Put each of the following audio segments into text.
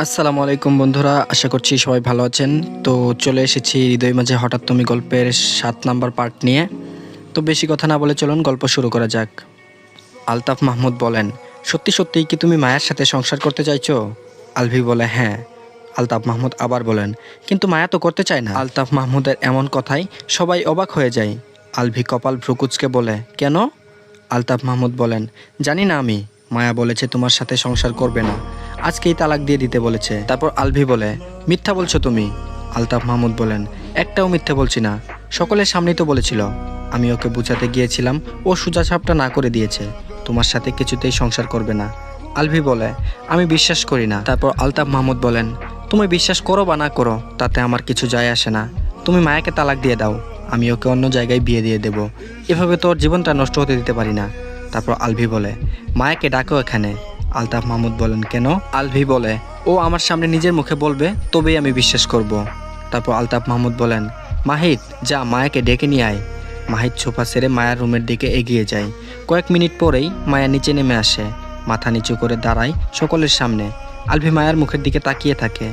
আসসালামু আলাইকুম বন্ধুরা, আশা করছি সবাই ভালো আছেন। তো চলে এসেছি হৃদয় মাঝে হঠাৎ তুমি গল্পের 7 নাম্বার পার্ট নিয়ে। তো বেশি কথা না বলে চলুন গল্প শুরু করা যাক। আলতাফ মাহমুদ বলেন, সত্যি সত্যিই কি তুমি মায়ার সাথে সংসার করতে চাইছো? আলভি বলে, হ্যাঁ। আলতাফ মাহমুদ আবার বলেন, কিন্তু মায়া তো করতে চায় না। আলতাফ মাহমুদের এমন কথায় সবাই অবাক হয়ে যায়। আলভি কপাল ভ্রুকুচকে বলে, কেন? আলতাফ মাহমুদ বলেন, জানি না আমি। মায়া বলেছে তোমার সাথে সংসার করবে না, আজকেই তালাক দিয়ে দিতে বলেছে। তারপর আলভি বলে, মিথ্যা বলছো তুমি। আলতাফ মাহমুদ বলেন, একটাও মিথ্যে বলছি না, সকলের সামনেই তো বলেছিল। আমি ওকে বুঝাতে গিয়েছিলাম, ও সোজাসাপটা না করে দিয়েছে, তোমার সাথে কিছুতেই সংসার করবে না। আলভি বলে, আমি বিশ্বাস করি না। তারপর আলতাফ মাহমুদ বলেন, তুমি বিশ্বাস করো বা না করো তাতে আমার কিছু যায় আসে না, তুমি মায়াকে তালাক দিয়ে দাও, আমি ওকে অন্য জায়গায় বিয়ে দিয়ে দেব, এভাবে তোর জীবনটা নষ্ট হতে দিতে পারি না। তারপর আলভি বলে, মায়াকে ডাকো এখানে। আলতাফ মাহমুদ বলেন, কেন? আলভি বলে, ও আমার সামনে নিজের মুখে বলবে, তবেই আমি বিশ্বাস করব। তারপর আলতাফ মাহমুদ বলেন, মাহিত যা মায়াকে ডেকে নিয়ে আয়। মাহিত সোফা ছেড়ে মায়ার রুমের দিকে এগিয়ে যায়। কয়েক মিনিট পরেই মায়া নিচে নেমে আসে, মাথা নিচু করে দাঁড়ায় সকলের সামনে। আলভি মায়ার মুখের দিকে তাকিয়ে থাকে।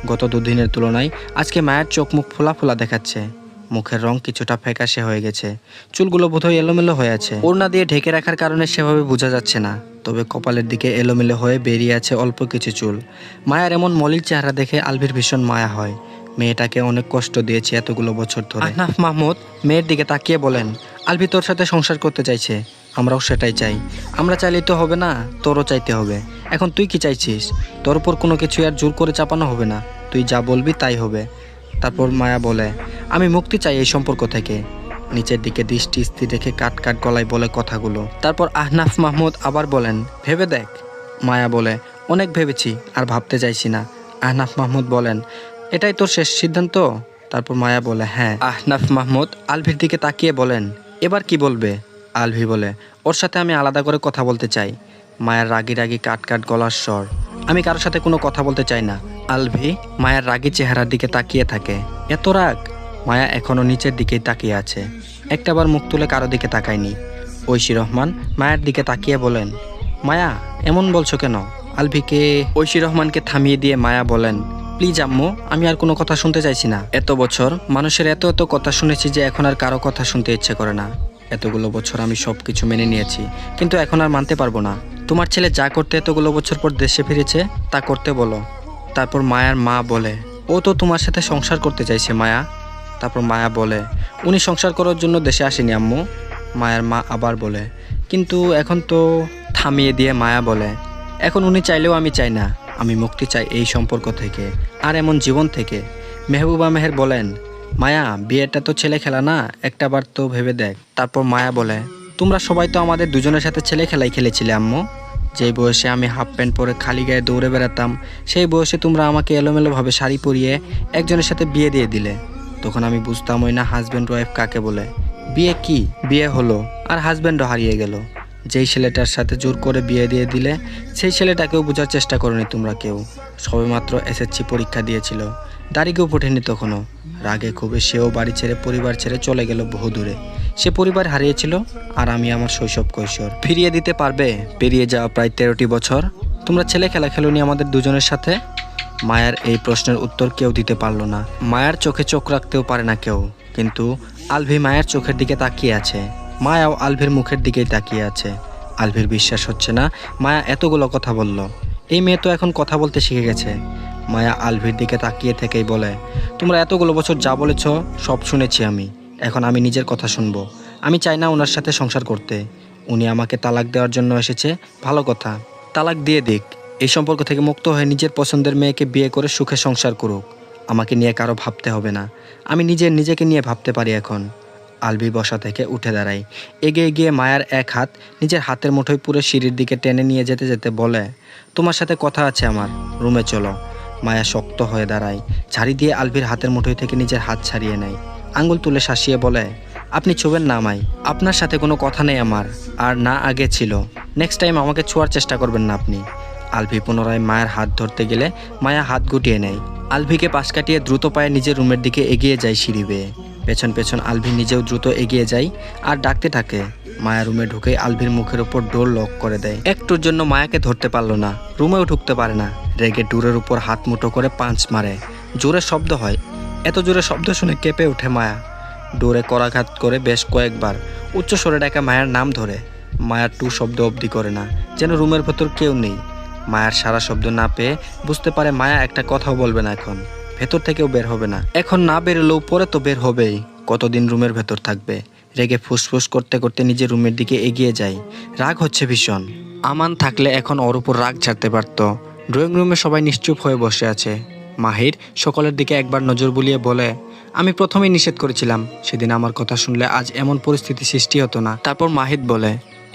গত দুদিনের তুলনায় আজকে মায়ের চোখ মুখ ফোলা ফোলা দেখাচ্ছে, মুখের রং কিছুটা ফ্যাকাশে হয়ে গেছে, চুলগুলো বোধহয় এলোমেলো হয়ে আছে। ওড়না দিয়ে ঢেকে রাখার কারণে সেভাবে বোঝা যাচ্ছে না, তবে কপালের দিকে এলোমেলো হয়ে বেরিয়ে আছে অল্প কিছু চুল। মায়ার এমন মলিন চেহারা দেখে আলভির ভীষণ মায়া হয়। মেয়েটাকে অনেক কষ্ট দিয়েছে এতগুলো বছর ধরে। আহনাফ মাহমুদ মেয়ের দিকে তাকিয়ে বলেন, আলভি তোর সাথে সংসার করতে চাইছে, আমরাও সেটাই চাই। আমরা চাইলেই তো হবে না, তোরও চাইতে হবে। এখন তুই কি চাইছিস? তোর উপর কোনো কিছু আর জোর করে চাপানো হবে না, তুই যা বলবি তাই হবে। তারপর মায়া বলে, আমি মুক্তি চাই এই সম্পর্ক থেকে। নিচের দিকে দৃষ্টি স্থির রেখে কাট কাট গলায় বলে কথাগুলো। তারপর আহনাফ মাহমুদ আবার বলেন, ভেবে দেখ। মায়া বলে, অনেক ভেবেছি, আর ভাবতে চাইছি না। আহনাফ মাহমুদ বলেন, এটাই তোর শেষ সিদ্ধান্ত? তারপর মায়া বলে, হ্যাঁ। আহনাফ মাহমুদ আলভির দিকে তাকিয়ে বলেন, এবার কি বলবে? আলভি বলে, ওর সাথে আমি আলাদা করে কথা বলতে চাই। মায়ের রাগি রাগি কাট কাট গলার স্বর, আমি কারোর সাথে কোনো কথা বলতে চাই না। আলভি মায়ের রাগি চেহারার দিকে তাকিয়ে থাকে। এত রাগ? মায়া এখনও নিচের দিকেই তাকিয়ে আছে, একটাবার মুখ তুলে কারো দিকে তাকায়নি। ঐশী রহমান মায়ের দিকে তাকিয়ে বলেন, মায়া এমন বলছো কেন? আলভিকে ঐশী রহমানকে থামিয়ে দিয়ে মায়া বলেন, প্লিজ আম্মু, আমি আর কোনো কথা শুনতে চাইছি না। এত বছর মানুষের এত এত কথা শুনেছি যে এখন আর কারো কথা শুনতে ইচ্ছে করে না। এতগুলো বছর আমি সব কিছু মেনে নিয়েছি, কিন্তু এখন আর মানতে পারবো না। তোমার ছেলে যা করতে এতগুলো বছর পর দেশে ফিরেছে তা করতে বলো। তারপর মায়ার মা বলে, ও তো তোমার সাথে সংসার করতে চাইছে মায়া। তারপর মায়া বলে, উনি সংসার করার জন্য দেশে আসেনি আম্মু। মায়ের মা আবার বলে, কিন্তু এখন তো। থামিয়ে দিয়ে মায়া বলে, এখন উনি চাইলেও আমি চাই না, আমি মুক্তি চাই এই সম্পর্ক থেকে, আর এমন জীবন থেকে। মেহবুবা মেহের বলেন, মায়া বিয়েটা তো ছেলে খেলা না, একটাবার তো ভেবে দেখ। তারপর মায়া বলে, তোমরা সবাই তো আমাদের দুজনের সাথে ছেলে খেলাই খেলেছিলে আম্মু। যেই বয়সে আমি হাফ প্যান্ট পরে খালি গায়ে দৌড়ে বেড়াতাম, সেই বয়সে তোমরা আমাকে এলোমেলোভাবে শাড়ি পরিয়ে একজনের সাথে বিয়ে দিয়ে দিলে। তখন আমি বুঝতামই না হাজব্যান্ড ওয়াইফ কাকে বলে। বিয়ে কি? বিয়ে হলো, আর হাজব্যান্ডও হারিয়ে গেল। যেই ছেলেটার সাথে জোর করে বিয়ে দিয়ে দিলে, সেই ছেলেটাকেও বোঝার চেষ্টা করনি তোমরা কেউ। সবেমাত্র এসএসসি পরীক্ষা দিয়েছিল, দাড়িকেও ফোটেনি তখনও। রাগে ক্ষোভে সেও বাড়ি ছেড়ে পরিবার ছেড়ে চলে গেল বহু দূরে। সে পরিবার হারিয়েছিল, আর আমি আমার শৈশব কৈশোর ফিরিয়ে দিতে পারবে? পেরিয়ে যাওয়া প্রায় 13টি বছর তোমরা ছেলে খেলা খেলোনি আমাদের দুজনের সাথে? মায়ার এই প্রশ্নের উত্তর কেউ দিতে পারল না। মায়ার চোখে চোখ রাখতেও পারে না কেউ, কিন্তু আলভি মায়ের চোখের দিকে তাকিয়ে আছে। মায়াও আলভির মুখের দিকেই তাকিয়ে আছে। আলভির বিশ্বাস হচ্ছে না মায়া এতগুলো কথা বলল। এই মেয়ে তো এখন কথা বলতে শিখে গেছে। মায়া আলভির দিকে তাকিয়ে থেকেই বলে, তোমরা এতগুলো বছর যা বলেছ সব শুনেছি আমি, এখন আমি নিজের কথা শুনবো। আমি চাই না ওনার সাথে সংসার করতে। উনি আমাকে তালাক দেওয়ার জন্য এসেছে, ভালো কথা, তালাক দিয়ে দিক। এই সম্পর্ক থেকে মুক্ত হয়ে নিজের পছন্দের মেয়েকে বিয়ে করে সুখে সংসার করুক। আমাকে নিয়ে কারো ভাবতে হবে না, আমি নিজেকে নিয়ে ভাবতে পারি এখন। আলভি বসা থেকে উঠে দাঁড়ায়, এগিয়ে গিয়ে মায়ার এক হাত নিজের হাতের মুঠোয় পুরো সিঁড়ির দিকে টেনে নিয়ে যেতে যেতে বলে, তোমার সাথে কথা আছে আমার, রুমে চলো। মায়া শক্ত হয়ে দাঁড়ায়, ঝাড়ি দিয়ে আলভির হাতের মুঠোয় থেকে নিজের হাত ছাড়িয়ে নেয়। আঙ্গুল তুলে শাসিয়ে বলে, আপনি ছোবেন না আমায়, আপনার সাথে কোনো কথা নেই আমার, আর না আগে ছিল। নেক্সট টাইম আমাকে ছোঁয়ার চেষ্টা করবেন না আপনি। আলভি পুনরায় মায়ের হাত ধরতে গেলে মায়া হাত গুটিয়ে নেয়। আলভিকে পাশ কাটিয়ে দ্রুত পায়ে নিজের রুমের দিকে এগিয়ে যায় সিঁড়ি বেয়ে। পেছন পেছন আলভি নিজেও দ্রুত এগিয়ে যায় আর ডাকতে থাকে, মায়া রুমে ঢুকে আলভির মুখের উপর ডোর লক করে দেয়। একটুর জন্য মায়াকে ধরতে পারলো না, রুমেও ঢুকতে পারে না। রেগে ডোরের উপর হাত মুঠো করে পাঁচ মারে। জোরে শব্দ হয়, এত জোরে শব্দ শুনে কেঁপে ওঠে মায়া। ডোরে করাঘাত করে বেশ কয়েকবার উচ্চ স্বরে ডাকা মায়ার নাম ধরে। মায়ার টু শব্দ অবধি করে না, যেন রুমের ভেতর কেউ নেই। মায়ার সারা শব্দ না পেয়ে বুঝতে পারে মায়া একটা কথাও বলবে না, এখন ভেতর থেকেও বের হবে না। এখন না বেরোলেও পরে তো বের হবেই, কতদিন রুমের ভেতর থাকবে। রেগে ফুসফুস করতে করতে নিজের রুমের দিকে এগিয়ে যায়। রাগ হচ্ছে ভীষণ। আমান থাকলে এখন ওর উপর রাগ ছাড়তে পারত। ড্রয়িং রুমে সবাই নিশ্চুপ হয়ে বসে আছে। মাহির সকলের দিকে একবার নজর বুলিয়ে বলে, আমি প্রথমেই নিষেধ করেছিলাম, সেদিন আমার কথা শুনলে আজ এমন পরিস্থিতি সৃষ্টি হতো না। তারপর মাহিদ বলে,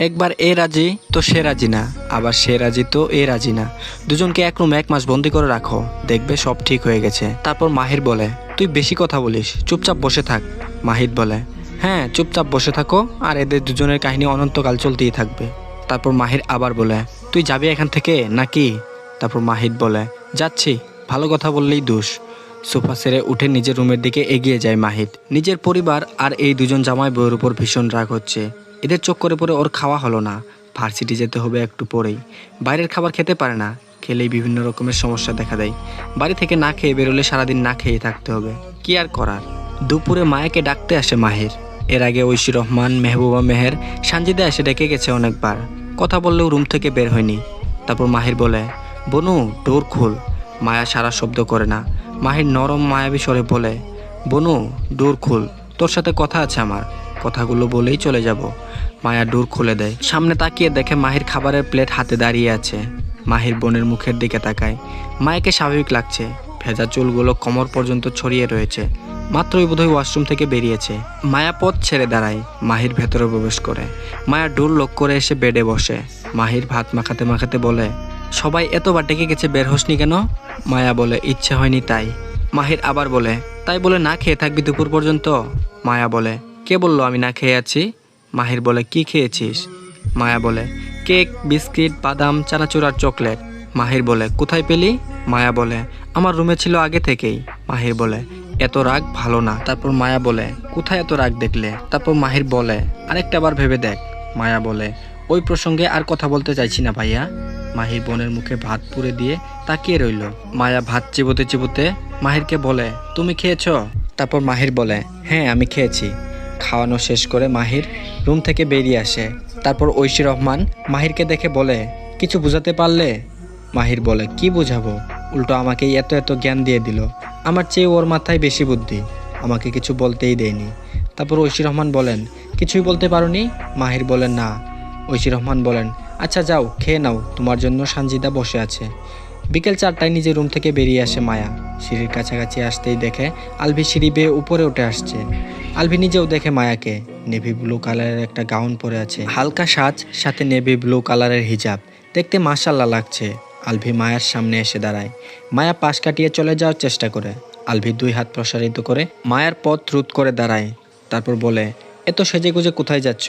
একবার এ রাজি তো সে রাজি না, আবার সে রাজি তো এ রাজি না। দুজনকে এক রুমে 1 মাস বন্দি করে রাখো, দেখবে সব ঠিক হয়ে গেছে। তারপর মাহির বলে, তুই বেশি কথা বলিস, চুপচাপ বসে থাক। মাহিদ বলে, হ্যাঁ চুপচাপ বসে থাকো, আর এদের দুজনের কাহিনী অনন্তকাল চলতেই থাকবে। তারপর মাহির আবার বলে, তুই যাবি এখান থেকে নাকি? তারপর মাহিদ বলে, যাচ্ছি, ভালো কথা বললেই দোষ। সোফা সেরে উঠে নিজের রুমের দিকে এগিয়ে যায় মাহিদ। নিজের পরিবার আর এই দুজন জামাই বউয়ের উপর ভীষণ রাগ হচ্ছে। এদের চোখ করে পরে ওর খাওয়া হলো না, ভার্সিটি যেতে হবে একটু পরেই। বাইরের খাবার খেতে পারে না, খেলেই বিভিন্ন রকমের সমস্যা দেখা দেয়। বাড়ি থেকে না খেয়ে বেরোলে সারাদিন না খেয়ে থাকতে হবে, কি আর করার। দুপুরে মায়াকে ডাকতে আসে মাহির। এর আগে ঐশী রহমান, মেহবুবা মেহের, সানজিদা এসে ডেকে গেছে অনেকবার, কথা বললেও রুম থেকে বের হয়নি। তারপর মাহির বলে, বনু ডোর খোল। মায়া সারা শব্দ করে না। মাহির নরম মায়াবী স্বরে বলে, বনু ডোর খোল, তোর সাথে কথা আছে আমার, কথাগুলো বলেই চলে যাব। মায়া ডোর খুলে দেয়। সামনে তাকিয়ে দেখে মাহির খাবারের প্লেট হাতে দাঁড়িয়ে আছে। মাহির বোনের মুখের দিকে তাকায়। মায়াকে স্বাভাবিক লাগছে, ভেজা চুলগুলো কোমর পর্যন্ত ছড়িয়ে রয়েছে। মাত্রই বোধহয় ওয়াশরুম থেকে বেরিয়েছে। মায়া পথ ছেড়ে দাঁড়ায়, মাহির ভেতরে প্রবেশ করে। মায়া ডোর লক করে এসে বেডে বসে। মাহির ভাত মাখাতে মাখাতে বলে, সবাই এতবার ডেকে গেছে, বের হসনি কেন? মায়া বলে, ইচ্ছে হয়নি তাই। মাহির আবার বলে, তাই বলে না খেয়ে থাকবি দুপুর পর্যন্ত? মায়া বলে, কে বললো আমি না খেয়ে আছি? মাহির বলে, কি খেয়েছিস? মায়া বলে, কেক, বিস্কিট, বাদাম, চানাচুর আর চকলেট। মাহির বলে, কোথায় পেলি? মায়া বলে, আমার রুমে ছিল আগে থেকেই। মাহির বলে, এত রাগ ভালো না। তারপর মায়া বলে, কোথায় এত রাগ দেখলে? তারপর মাহির বলে, আরেকটা বার ভেবে দেখ। মায়া বলে, ওই প্রসঙ্গে আর কথা বলতে চাইছি না ভাইয়া। মাহির বোনের মুখে ভাত পুরে দিয়ে তাকিয়ে রইল। মায়া ভাত চিবোতে চিবোতে মাহিরকে বলে, তুমি খেয়েছো? তারপর মাহির বলে, হ্যাঁ আমি খেয়েছি। খাওয়ানো শেষ করে মাহির রুম থেকে বেরিয়ে আসে। তারপর ঐশী রহমান মাহিরকে দেখে বলে, কিছু বুঝাতে পারলে? মাহির বলে, কি বুঝাবো, উল্টো আমাকেই এত এত জ্ঞান দিয়ে দিল। আমার চেয়ে ওর মাথায় বেশি বুদ্ধি, আমাকে কিছু বলতেই দেয়নি। তারপর ঐশী রহমান বলেন, কিছুই বলতে পারোনি? মাহির বলেন, না। ঐশী রহমান বলেন, আচ্ছা যাও খেয়ে নাও, তোমার জন্য সানজিদা বসে আছে। বিকেল 4টায় নিজের রুম থেকে বেরিয়ে আসে মায়া। সিঁড়ির কাছাকাছি আসতেই দেখে আলভি সিঁড়ি বেয়ে উপরে উঠে আসছে। আলভি নিজেও দেখে মায়াকে, নেভি ব্লু কালারের একটা গাউন পরে আছে, হালকা সাজ, সাথে নেভি ব্লু কালারের হিজাব, দেখতে মাশাআল্লাহ লাগছে। আলভি মায়ার সামনে এসে দাঁড়ায়। মায়া পাশ কাটিয়ে চলে যাওয়ার চেষ্টা করে। আলভি 2 হাত প্রসারিত করে মায়ার পথ রোধ করে দাঁড়ায়। তারপর বলে, এত সেজেগুজে কোথায় যাচ্ছ?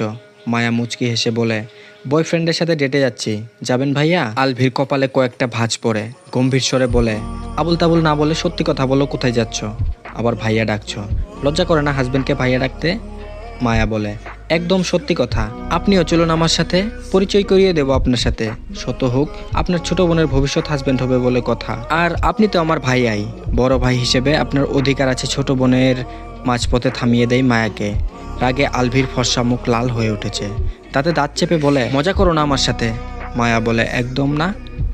মায়া মুচকি হেসে বলে, বয়ফ্রেন্ডের সাথে ডেটে যাচ্ছি, যাবেন ভাইয়া? আলভির কপালে কয়েকটা ভাঁজ পড়ে। গম্ভীর স্বরে বলে, আবুল তাবুল না বলে সত্যি কথা বলো, কোথায় যাচ্ছ? আবার ভাইয়া ডাকছ, লজ্জা করে না হাজবেন্ডকে ভাইয়া ডাকতে? মায়া বলে, একদম সত্যি কথা, আপনিও চলুন আমার সাথে, পরিচয় করিয়ে দেব আপনার সাথে। শত হোক আপনার ছোট বোনের ভবিষ্যৎ হাজবেন্ড হবে বলে কথা, আর আপনি তো আমার ভাইয়াই, বড় ভাই হিসেবে আপনার অধিকার আছে ছোট বোনের। মাঝপথে থামিয়ে দেয় মায়াকে। রাগে আলভির ফর্সা মুখ লাল হয়ে উঠেছে। তাতে দাঁত চেপে বলে, মজা করো না আমার সাথে। মায়া বলে, একদম না।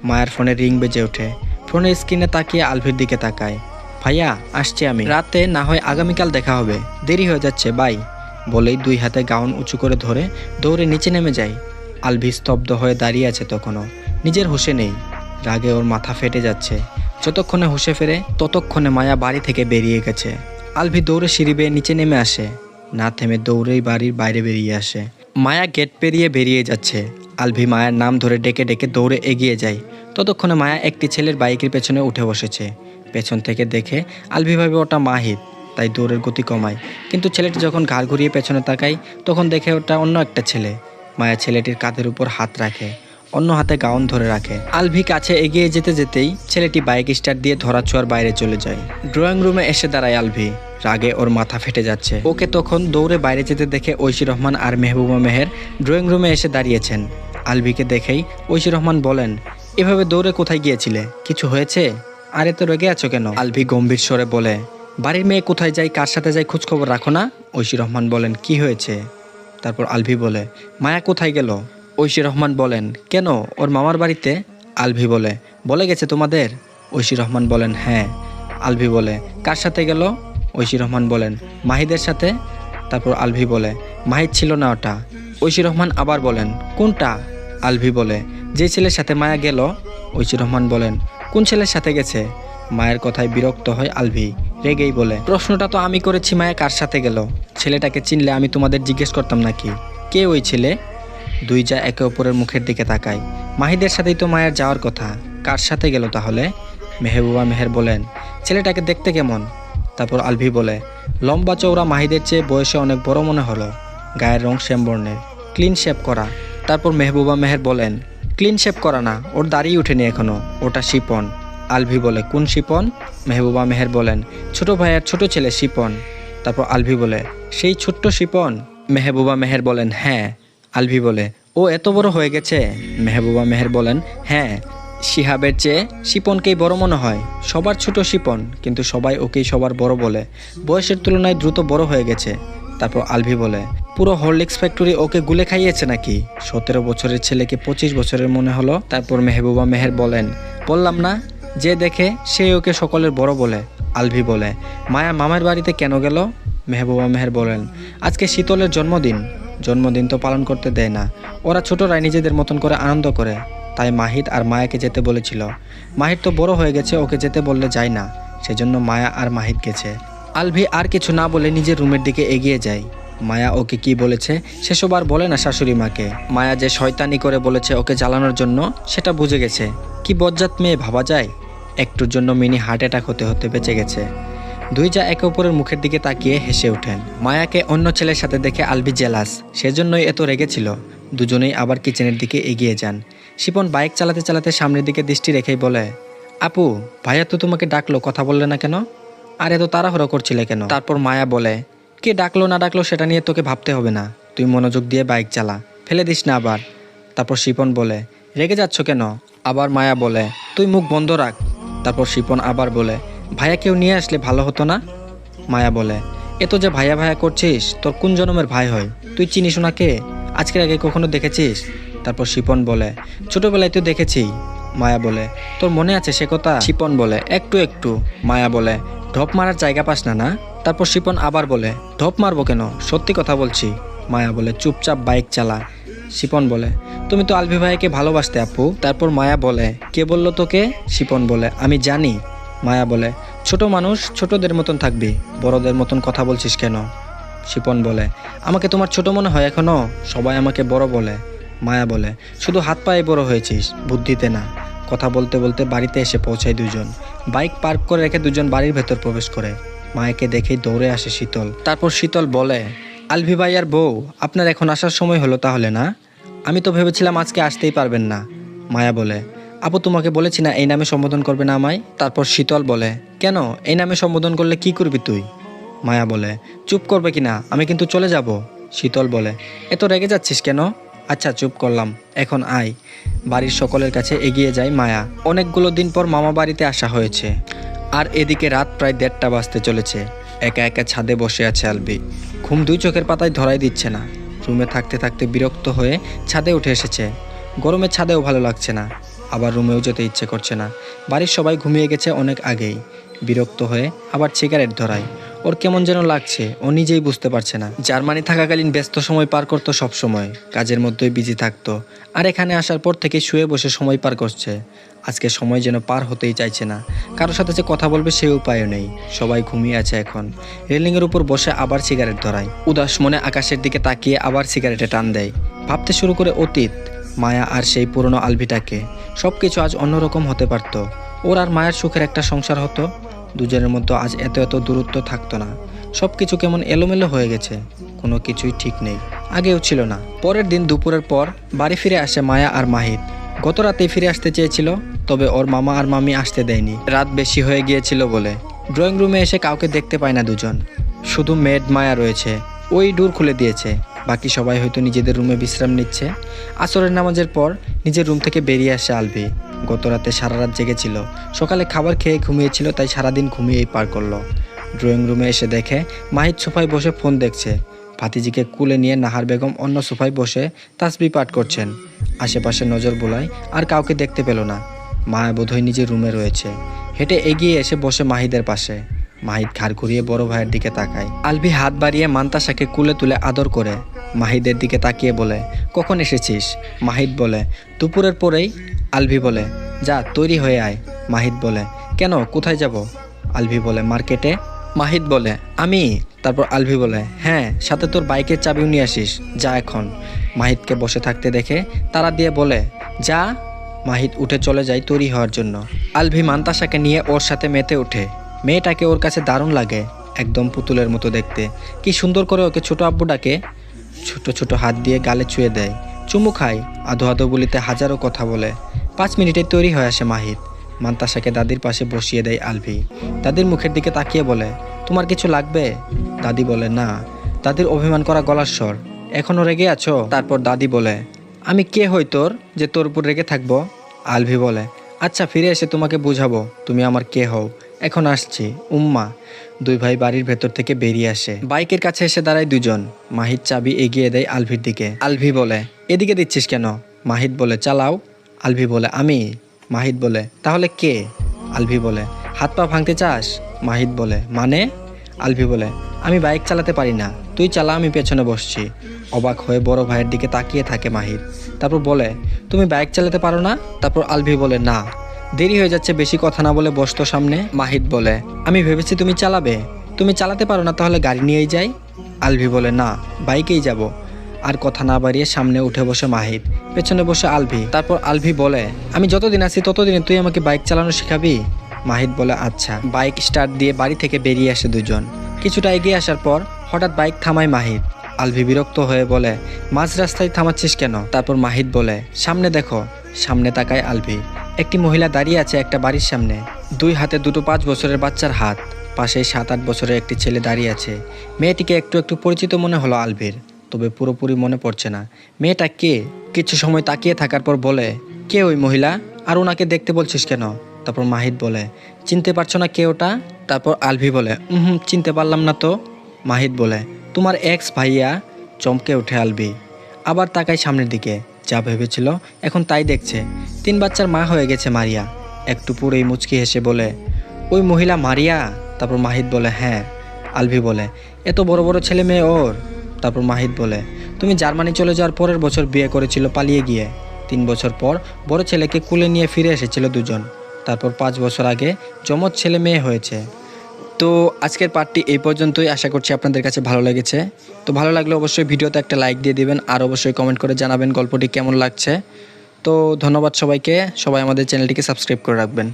মায়ার ফোনে রিং বেজে ওঠে। ফোনের স্ক্রিনে তাকিয়ে আলভির দিকে তাকায়। ভাইয়া আসছি আমি, রাতে না হয় আগামীকাল দেখা হবে, দেরি হয়ে যাচ্ছে, বাই। বলেই 2 হাতে গাউন উঁচু করে ধরে দৌড়ে নিচে নেমে যায়। আলভি স্তব্ধ হয়ে দাঁড়িয়ে আছে তখনও, নিজের হুঁশে নেই। রাগে ওর মাথা ফেটে যাচ্ছে। যতক্ষণে হুঁশে ফেরে ততক্ষণে মায়া বাড়ি থেকে বেরিয়ে গেছে। আলভি দৌড়ে সিঁড়ি বেয়ে নিচে নেমে আসে, না থেমে দৌড়েই বাড়ির বাইরে বেরিয়ে আসে। মায়া গেট পেরিয়ে বেরিয়ে যাচ্ছে। আলভি মায়ের নাম ধরে ডেকে ডেকে দৌড়ে এগিয়ে যায়। ততক্ষণে মায়া একটি ছেলের বাইকের পেছনে উঠে বসেছে। পেছন থেকে দেখে আলভি ভাবে ওটা মাহিদ, তাই দৌড়ের গতি কমায়। কিন্তু ছেলেটি যখন ঘাড় ঘুরিয়ে পেছনে তাকায় তখন দেখে ওটা অন্য একটা ছেলে। মায়া ছেলেটির কাঁধের উপর হাত রাখে। অন্য হাতে গাউন ধরে রাখে। আলভি কাছে এগিয়ে যেতে যেতেই ছেলেটি বাইক স্টার্ট দিয়ে ধরাছোঁয়ার বাইরে চলে যায়। ড্রয়িং রুমে এসে দাঁড়ায় আলভি। রাগে ওর মাথা ফেটে যাচ্ছে। ওকে তখন দৌড়ে বাইরে যেতে দেখে ঐশী রহমান আর মেহবুবা মেহের ড্রয়িং রুমে এসে দাঁড়িয়েছেন। আলভিকে দেখেই ঐশী রহমান বলেন, এভাবে দৌড়ে কোথায় গিয়েছিলে? কিছু হয়েছে? আর এত রেগে আছো কেন? আলভি গম্ভীর স্বরে বলে, বাড়ির মেয়ে কোথায় যায়, কার সাথে যায় খোঁজখবর রাখো না? ঐশী রহমান বলেন, কি হয়েছে? তারপর আলভি বলে, মায়া কোথায় গেল? ঐশী রহমান বলেন, কেন, ওর মামার বাড়িতে? আলভি বলে গেছে তোমাদের? ঐশী রহমান বলেন, হ্যাঁ। আলভি বলে, কার সাথে গেল? ঐশী রহমান বলেন, মাহিদের সাথে। তারপর আলভি বলে, মাহিদ ছিল না ওটা। ঐশী রহমান আবার বলেন, কোনটা? আলভি বলে, যে ছেলের সাথে মায়া গেল। ঐশী রহমান বলেন, কোন ছেলের সাথে গেছে? মায়ের কথায় বিরক্ত হয় আলভি, রেগেই বলে, প্রশ্নটা তো আমি করেছি, মায়া কার সাথে গেল? ছেলেটাকে চিনলে আমি তোমাদের জিজ্ঞেস করতাম নাকি? কে ওই ছেলে? দুই যা একে অপরের মুখের দিকে তাকায়। মাহিদের সাথেই তো মায়ের যাওয়ার কথা, কার সাথে গেল তাহলে? মেহবুবা মেহের বলেন, ছেলেটাকে দেখতে কেমন? তারপর আলভি বলে, লম্বা চওড়া, মাহিদের চেয়ে বয়সে অনেক বড় মনে হলো। গায়ের রং শ্যাম বর্ণের, ক্লিন শেভ করা। তারপর মেহবুবা মেহের বলেন, ক্লিন শেভ করা না, ওর দাড়ি উঠেনি এখনো, ওটা শিপন। আলভি বলে, কোন শিপন? মেহবুবা মেহের বলেন, ছোট ভাইয়ের ছোট ছেলে শিপন। তারপর আলভি বলে, সেই ছোট্ট শিপন? মেহবুবা মেহের বলেন, হ্যাঁ। আলভি বলে, ও এত বড় হয়ে গেছে? মেহবুবা মেহের বলেন, হ্যাঁ, শিহাবের চেয়ে শিপনকেই বড় মনে হয়। সবার ছোট শিপন, কিন্তু সবাই ওকেই সবার বড় বলে। বয়সের তুলনায় দ্রুত বড় হয়ে গেছে। তারপর আলভি বলে, পুরো হরলিক্স ফ্যাক্টরি ওকে গুলে খাইয়েছে নাকি? 17 বছরের ছেলেকে 25 বছরের মনে হলো। তারপর মেহবুবা মেহের বলেন, বললাম না, যে দেখে সে ওকে সকলের বড় বলে। আলভি বলে, মায়া মামার বাড়িতে কেন গেল? মেহবুবা মেহের বলেন, আজকে শীতলের জন্মদিন। জন্মদিন তো পালন করতে দেয় না, ওরা ছোটরাই নিজেদের মতন করে আনন্দ করে, তাই মাহিদ আর মায়াকে যেতে বলেছিল। মাহিদ তো বড় হয়ে গেছে, ওকে যেতে বললে যায় না, সেজন্য মায়া আর মাহিদ গেছে। আলভি আর কিছু না বলে নিজের রুমের দিকে এগিয়ে যায়। মায়া ওকে কি বলেছে সেসব আর বলে না শাশুড়ি মাকে। মায়া যে শয়তানি করে বলেছে ওকে জ্বালানোর জন্য, সেটা বুঝে গেছে। কি বজ্জাত মেয়ে ভাবা যায়। একটুর জন্য মিনি হার্ট অ্যাটাক হতে হতে বেঁচে গেছে। দুই যা একে অপরের মুখের দিকে তাকিয়ে হেসে ওঠেন। মায়াকে অন্য ছেলের সাথে দেখে আলভি জেলাস, সেজন্যই এত রেগেছিল। দুজনেই আবার কিচেনের দিকে এগিয়ে যান। শিপন বাইক চালাতে চালাতে সামনের দিকে দৃষ্টি রেখেই বলে, আপু, ভাইয়া তো তোমাকে ডাকলো, কথা বললে না কেন? আর এত তাড়াহুড়ো করছিলে কেন? তারপর মায়া বলে, কে ডাকলো না ডাকলো সেটা নিয়ে তোকে ভাবতে হবে না, তুই মনোযোগ দিয়ে বাইক চালা, ফেলে দিস না আবার। তারপর শিপন বলে, রেগে যাচ্ছ কেন? আবার মায়া বলে, তুই মুখ বন্ধ রাখ। তারপর শিপন আবার বলে, ভাইয়া কেউ নিয়ে আসলে ভালো হতো না? মায়া বলে, এত যে ভাইয়া ভাইয়া করছিস, তোর কোন জন্মের ভাই হয়? তুই চিনিস ওনাকে? আজকের আগে কখনো দেখেছিস? তারপর শিপন বলে, ছোটবেলায় তো দেখেছি। মায়া বলে, তোর মনে আছে সে কথা? শিপন বলে, একটু একটু। মায়া বলে, ঢপ মারার জায়গা পাস না না? তারপর শিপন আবার বলে, ঢপ মারবো কেন, সত্যি কথা বলছি। মায়া বলে, চুপচাপ বাইক চালা। শিপন বলে, তুমি তো আলভি ভাইকে ভালোবাসতে আপু। তারপর মায়া বলে, কে বললো তোকে? শিপন বলে, আমি জানি। মায়া বলে, ছোট মানুষ ছোটদের মতন থাকবি, বড়দের মতন কথা বলছিস কেন? শিপন বলে, আমাকে তোমার ছোট মনে হয় এখনো? সবাই আমাকে বড় বলে। মায়া বলে, শুধু হাত পায়ে বড় হয়েছিস, বুদ্ধিতে না। কথা বলতে বলতে বাড়িতে এসে পৌঁছায় দুজন। বাইক পার্ক করে রেখে দুজন বাড়ির ভেতর প্রবেশ করে। মায়াকে দেখেই দৌড়ে আসে শীতল। তারপর শীতল বলে, আলভি ভাইয়ার বউ, আপনার এখন আসার সময় হলো তাহলে না? আমি তো ভেবেছিলাম আজকে আসতেই পারবেন না। মায়া বলে, আপু তোমাকে বলেছি না এই নামে সম্বোধন করবে না আমায়? তারপর শীতল বলে, কেন, এই নামে সম্বোধন করলে কি করবি তুই? মায়া বলে, চুপ করবে কিনা, আমি কিন্তু চলে যাব। শীতল বলে, এত রেগে যাচ্ছিস কেন? আচ্ছা চুপ করলাম, এখন আয়। বাড়ির সকলের কাছে এগিয়ে যায় মায়া। অনেকগুলো দিন পর মামা বাড়িতে আসা হয়েছে। আর এদিকে রাত প্রায় 1:30 বাজতে চলেছে। একা একা ছাদে বসে আছে আলভি। ঘুম দুই চোখের পাতায় ধরাই দিচ্ছে না। রুমে থাকতে থাকতে বিরক্ত হয়ে ছাদে উঠে এসেছে। গরমে ছাদেও ভালো লাগছে না, আবার রুমেও যেতে ইচ্ছে করছে না। বাড়ির সবাই ঘুমিয়ে গেছে অনেক আগেই। বিরক্ত হয়ে আবার সিগারেট ধরায়। ওর কেমন যেন লাগছে, ও নিজেই বুঝতে পারছে না। জার্মানি থাকাকালীন ব্যস্ত সময় পার করতো সব সময়, কাজের মধ্যেই বিজি থাকতো। আর এখানে আসার পর থেকে শুয়ে বসে সময় পার করছে। আজকে সময় যেন পার হতেই চাইছে না। কারোর সাথে যে কথা বলবে সেই উপায়ও নেই। সবাই ঘুমিয়ে আছে এখন। রেলিংয়ের উপর বসে আবার সিগারেট ধরায়। উদাস মনে আকাশের দিকে তাকিয়ে আবার সিগারেটে টান দেয়। ভাবতে শুরু করে অতীত, মায়া আর সেই পুরনো আলভিটাকে। সব কিছু আজ অন্যরকম হতে পারত। ওর আর মায়ের সুখের একটা সংসার হতো। দুজনের মধ্যে আজ এত এত দূরত্ব থাকতো না। সব কিছু কেমন এলোমেলো হয়ে গেছে, কোনো কিছুই ঠিক নেই, আগেও ছিল না। পরের দিন দুপুরের পর বাড়ি ফিরে আসে মায়া আর মাহিদ। গত রাতেই ফিরে আসতে চেয়েছিল, তবে ওর মামা আর মামি আসতে দেয়নি, রাত বেশি হয়ে গিয়েছিল বলে। ড্রয়িং রুমে এসে কাউকে দেখতে পায় না দুজন, শুধু মেড মায়া রয়েছে, ওই ডোর খুলে দিয়েছে। বাকি সবাই হয়তো নিজেদের রুমে বিশ্রাম নিচ্ছে। আসরের নামাজের পর নিজের রুম থেকে বেরিয়ে আসে আলভি। গত রাতে সারা রাত জেগেছিল, সকালে খাবার খেয়ে ঘুমিয়েছিল, তাই সারাদিন ঘুমিয়েই পার করলো। ড্রয়িং রুমে এসে দেখে মাহিদ সোফায় বসে ফোন দেখছে। ভাতিজিকে কুলে নিয়ে নাহার বেগম অন্য সোফায় বসে তাসবিহ পাঠ করছেন। আশেপাশে নজর বোলায় আর কাউকে দেখতে পেল না। মায়া বোধহয় নিজের রুমে রয়েছে। হেঁটে এগিয়ে এসে বসে মাহিদের পাশে। মাহিদ ঘাড় ঘুরিয়ে বড় ভাইয়ের দিকে তাকায়। আলভি হাত বাড়িয়ে মান্তাসাকে কুলে তুলে আদর করে মাহিদের দিকে তাকিয়ে বলে, কখন এসেছিস? মাহিদ বলে, দুপুরের পরেই। আলভি বলে, যা তৈরি হয়ে আয়। মাহিদ বলে, কেন, কোথায় যাব? আলভি বলে, মার্কেটে। মাহিদ বলে, আমি? তারপর আলভি বলে, হ্যাঁ, সাথে তোর বাইকের চাবিও নিয়ে আসিস, যা এখন। মাহিদকে বসে থাকতে দেখে তারা দিয়ে বলে, যা। মাহিদ উঠে চলে যায় তৈরি হওয়ার জন্য। আলভি মান্তাসাকে নিয়ে ওর সাথে মেতে ওঠে। মেয়েটাকে ওর কাছে দারুণ লাগে, একদম পুতুলের মতো দেখতে। কি সুন্দর করে ওকে ছোট আব্বু ডাকে। ছোট ছোট হাত দিয়ে গালে ছুঁয়ে দেয়, চুমু খায়, আধো আধো বলিতে হাজারো কথা বলে। 5 মিনিটে তৈরি হয়ে আসে মাহিদ। মান্তাসাকে দাদির পাশে বসিয়ে দেয় আলভি। দাদির মুখের দিকে তাকিয়ে বলে, তোমার কিছু লাগবে? দাদি বলে, না। দাদির অভিমান করা গলার স্বর, এখনও রেগে আছো? তারপর দাদি বলে, আমি কে হই তোর যে তোর উপর রেগে থাকবো? আলভি বলে, আচ্ছা, ফিরে এসে তোমাকে বুঝাবো তুমি আমার কে হও, এখন আসছি, উম্মা। দুই ভাই বাড়ির ভেতর থেকে বেরিয়ে আসে। বাইকের কাছে এসে দাঁড়ায় দুজন। মাহিদ চাবি এগিয়ে দেয় আলভির দিকে। আলভি বলে, এদিকে দিচ্ছিস কেন? মাহিদ বলে, চালাও। আলভি বলে, আমি? মাহিদ বলে, তাহলে কে? আলভি বলে, হাত পা ভাঙতে চাস? মাহিদ বলে, মানে? আলভি বলে, আমি বাইক চালাতে পারি না, তুই চালা, আমি পেছনে বসছি। অবাক হয়ে বড় ভাইয়ের দিকে তাকিয়ে থাকে মাহিদ। তারপর বলে, তুমি বাইক চালাতে পারো না? তারপর আলভি বলে, না, দেরি হয়ে যাচ্ছে, বেশি কথা না বলে বসতো সামনে। মাহিদ বলে, আমি ভেবেছি তুমি চালাবে। তুমি চালাতে পারো না, তাহলে গাড়ি নিয়েই যাই। আলভি বলে, না, বাইকেই যাব। আর কথা না বাড়িয়ে সামনে উঠে বসে মাহিদ, পেছনে বসে আলভি। তারপর আলভি বলে, আমি যতদিন আছি ততদিনে তুই আমাকে বাইক চালানো শেখাবি? মাহিদ বলে, আচ্ছা। বাইক স্টার্ট দিয়ে বাড়ি থেকে বেরিয়ে আসে দুজন। কিছুটা এগিয়ে আসার পর হঠাৎ বাইক থামায় মাহিদ। আলভি বিরক্ত হয়ে বলে, মাঝ রাস্তায় থামাচ্ছিস কেন? তারপর মাহিদ বলে, সামনে দেখো। সামনে তাকায় আলভি। একটি মহিলা দাঁড়িয়ে আছে একটা বাড়ির সামনে, দুই হাতে দুটো 5 বছরের বাচ্চার হাত। পাশেই 7-8 বছরের একটি ছেলে দাঁড়িয়ে আছে। মেয়েটিকে একটু একটু পরিচিত মনে হলো আলভির, তবে পুরোপুরি মনে পড়ছে না। মেয়েটা কে? কিছু সময় তাকিয়ে থাকার পর বলে, কে ওই মহিলা? আর ওনাকে দেখতে বলছিস কেন? তারপর মাহিদ বলে, চিনতে পারছো না কে ওটা? তারপর আলভি বলে, চিনতে পারলাম না তো। মাহিদ বলে, তোমার এক্স ভাইয়া। চমকে ওঠে আলভি, আবার তাকায় সামনের দিকে। যা ভেবেছিল এখন তাই দেখছে। 3 বাচ্চার মা হয়ে গেছে মারিয়া। একটু পুরোই মুচকি হেসে বলে, ওই মহিলা মারিয়া? তারপর মাহিদ বলে, হ্যাঁ। আলভি বলে, এত বড় বড় ছেলে মেয়ে ওর? তারপর মাহিদ বলে, তুমি জার্মানি চলে যাওয়ার পরের বছর বিয়ে করেছিল পালিয়ে গিয়ে। 3 বছর পর বড় ছেলেকে কুলে নিয়ে ফিরে এসেছিল দুজন। তারপর 5 বছর আগে যমজ ছেলে মেয়ে হয়েছে। তো আজকের পার্টটি এই পর্যন্তই। আশা করছি আপনাদের কাছে ভালো লেগেছে। তো ভালো লাগলে অবশ্যই ভিডিওতে একটা লাইক দিয়ে দিবেন, আর অবশ্যই কমেন্ট করে জানাবেন গল্পটি কেমন লাগছে। তো ধন্যবাদ সবাইকে। সবাই আমাদের চ্যানেলটিকে সাবস্ক্রাইব করে রাখবেন।